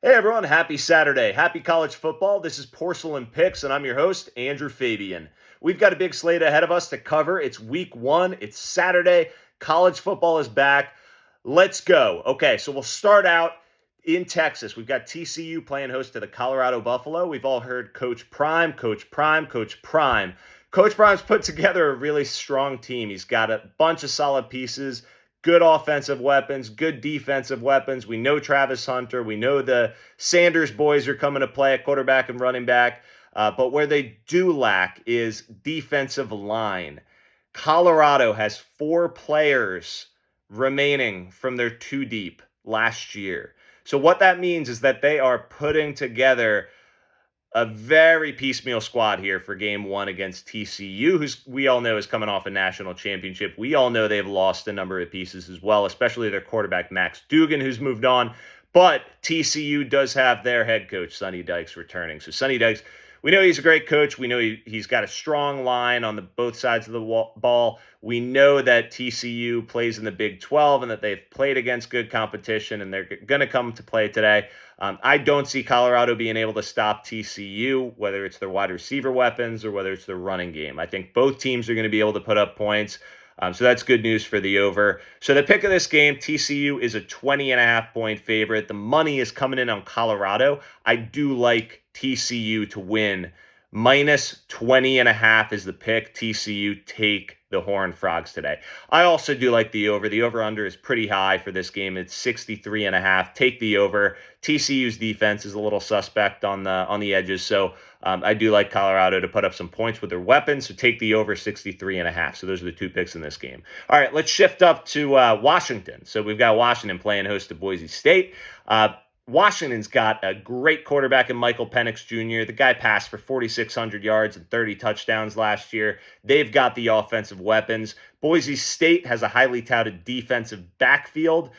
Hey everyone, happy Saturday. Happy college football. This is Porcelain Picks, and I'm your host, Andrew Fabian. We've got a big slate ahead of us to cover. It's week one, it's Saturday. College football is back. Let's go. Okay, so we'll start out in Texas. We've got TCU playing host to the Colorado Buffalo. We've all heard Coach Prime, Coach Prime, Coach Prime. Coach Prime's put together a really strong team. He's got a bunch of solid pieces, good offensive weapons, good defensive weapons. We know Travis Hunter. We know the Sanders boys are coming to play at quarterback and running back. But where they do lack is defensive line. Colorado has 4 players remaining from their two deep last year. So what that means is that they are putting together a very piecemeal squad here for game one against TCU, who's we all know is coming off a national championship. We all know they've lost a number of pieces as well, especially their quarterback, Max Duggan, who's moved on. But TCU does have their head coach, Sonny Dykes, returning. So Sonny Dykes, we know he's a great coach. We know he's got a strong line on both sides of the ball. We know that TCU plays in the Big 12 and that they've played against good competition, and they're going to come to play today. I don't see Colorado being able to stop TCU, whether it's their wide receiver weapons or whether it's their running game. I think both teams are going to be able to put up points. So that's good news for the over. So the pick of this game, TCU is a 20.5 point favorite. The money is coming in on Colorado. I do like TCU to win. Minus 20.5 is the pick. TCU take the Horned Frogs today. I also do like the over. The over-under is pretty high for this game. It's 63.5. Take the over. TCU's defense is a little suspect on the edges, so I do like Colorado to put up some points with their weapons. So take the over 63.5. So those are the two picks in this game. All right, let's shift up to Washington. So we've got Washington playing host to Boise State. Washington's got a great quarterback in Michael Penix Jr. The guy passed for 4,600 yards and 30 touchdowns last year. They've got the offensive weapons. Boise State has a highly touted defensive backfield.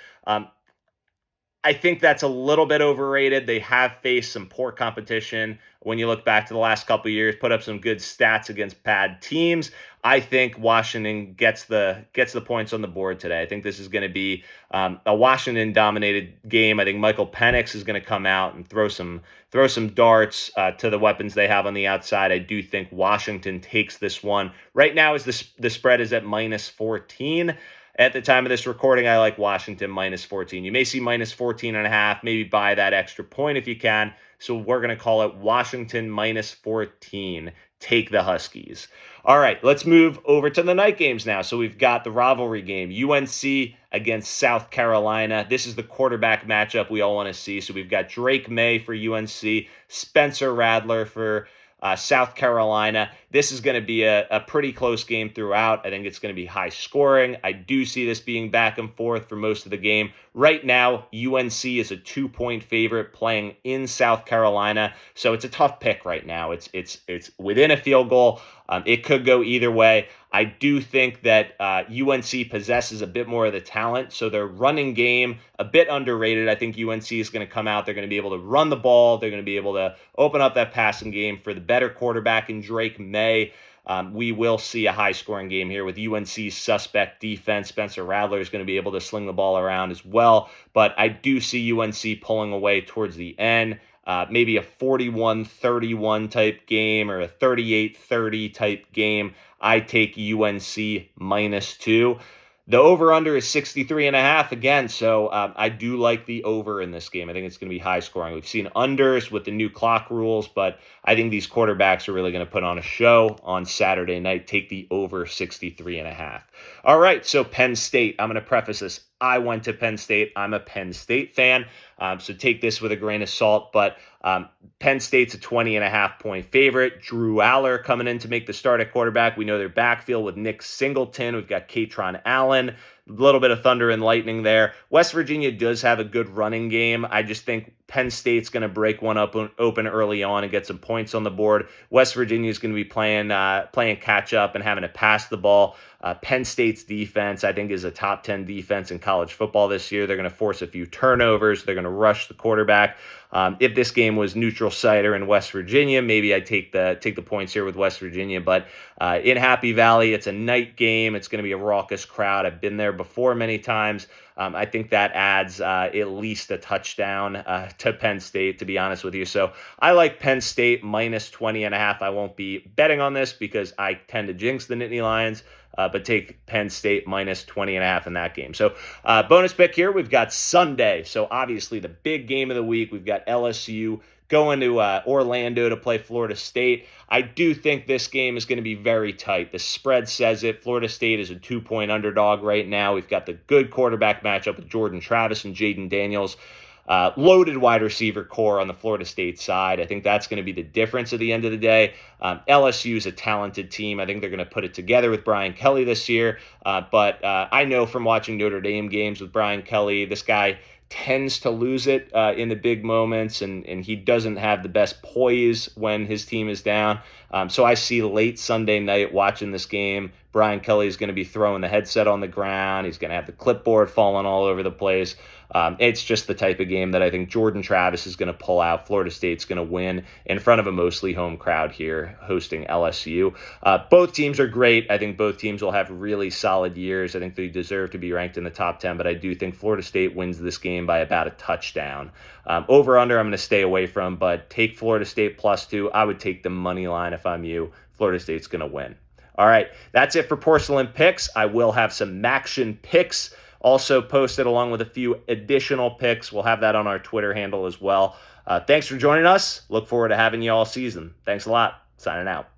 I think that's a little bit overrated. They have faced some poor competition when you look back to the last couple of years, put up some good stats against bad teams. I think Washington gets the points on the board today. I think this is going to be a Washington-dominated game. I think Michael Penix is going to come out and throw some darts to the weapons they have on the outside. I do think Washington takes this one. Right now, is the spread is at minus 14. At the time of this recording, I like Washington minus 14. You may see minus 14.5. Maybe buy that extra point if you can. So we're going to call it Washington minus 14. Take the Huskies. All right, let's move over to the night games now. So we've got the rivalry game, UNC against South Carolina. This is the quarterback matchup we all want to see. So we've got Drake May for UNC, Spencer Radler for South Carolina. This is going to be a pretty close game throughout. I think it's going to be high scoring. I do see this being back and forth for most of the game. Right now, UNC is a 2-point favorite playing in South Carolina, so it's a tough pick right now. It's within a field goal. It could go either way. I do think that UNC possesses a bit more of the talent, so their running game, a bit underrated. I think UNC is going to come out. They're going to be able to run the ball. They're going to be able to open up that passing game for the better quarterback in Drake May. We will see a high-scoring game here with UNC's suspect defense. Spencer Radler is going to be able to sling the ball around as well, but I do see UNC pulling away towards the end. Maybe a 41-31 type game or a 38-30 type game. I take UNC minus 2. The over-under is 63.5 again, so I do like the over in this game. I think it's going to be high-scoring. We've seen unders with the new clock rules, but I think these quarterbacks are really going to put on a show on Saturday night. Take the over 63.5. All right, so Penn State. I'm going to preface this. I went to Penn State. I'm a Penn State fan, so take this with a grain of salt, but Penn State's a 20.5 point favorite. Drew Aller coming in to make the start at quarterback. We know their backfield with Nick Singleton. We've got Katron Allen. A little bit of thunder and lightning there. West Virginia does have a good running game. I just think Penn State's going to break one up open early on and get some points on the board. West Virginia is going to be playing catch up and having to pass the ball. Penn State's defense, I think, is a top 10 defense in college football this year. They're going to force a few turnovers. They're going to rush the quarterback. If this game was neutral site or in West Virginia, maybe I take the points here with West Virginia. But in Happy Valley, it's a night game. It's going to be a raucous crowd. I've been there before many times. I think that adds at least a touchdown to Penn State, to be honest with you. So I like Penn State minus 20.5. I won't be betting on this because I tend to jinx the Nittany Lions. But take Penn State minus 20.5 in that game. So bonus pick here, we've got Sunday. So obviously the big game of the week. We've got LSU going to Orlando to play Florida State. I do think this game is going to be very tight. The spread says it. Florida State is a 2-point underdog right now. We've got the good quarterback matchup with Jordan Travis and Jaden Daniels. Loaded wide receiver core on the Florida State side. I think that's going to be the difference at the end of the day. LSU is a talented team. I think they're going to put it together with Brian Kelly this year. But I know from watching Notre Dame games with Brian Kelly, this guy tends to lose it in the big moments, and he doesn't have the best poise when his team is down. So I see late Sunday night watching this game, Brian Kelly is going to be throwing the headset on the ground. He's going to have the clipboard falling all over the place. It's just the type of game that I think Jordan Travis is going to pull out. Florida State's going to win in front of a mostly home crowd here hosting LSU. Both teams are great. I think both teams will have really solid years. I think they deserve to be ranked in the top 10, but I do think Florida State wins this game by about a touchdown. Over-under, I'm going to stay away from, but take Florida State +2. I would take the money line if I'm you. Florida State's going to win. All right, that's it for Porcelain Picks. I will have some Maction picks also posted along with a few additional picks. We'll have that on our Twitter handle as well. Thanks for joining us. Look forward to having you all season. Thanks a lot. Signing out.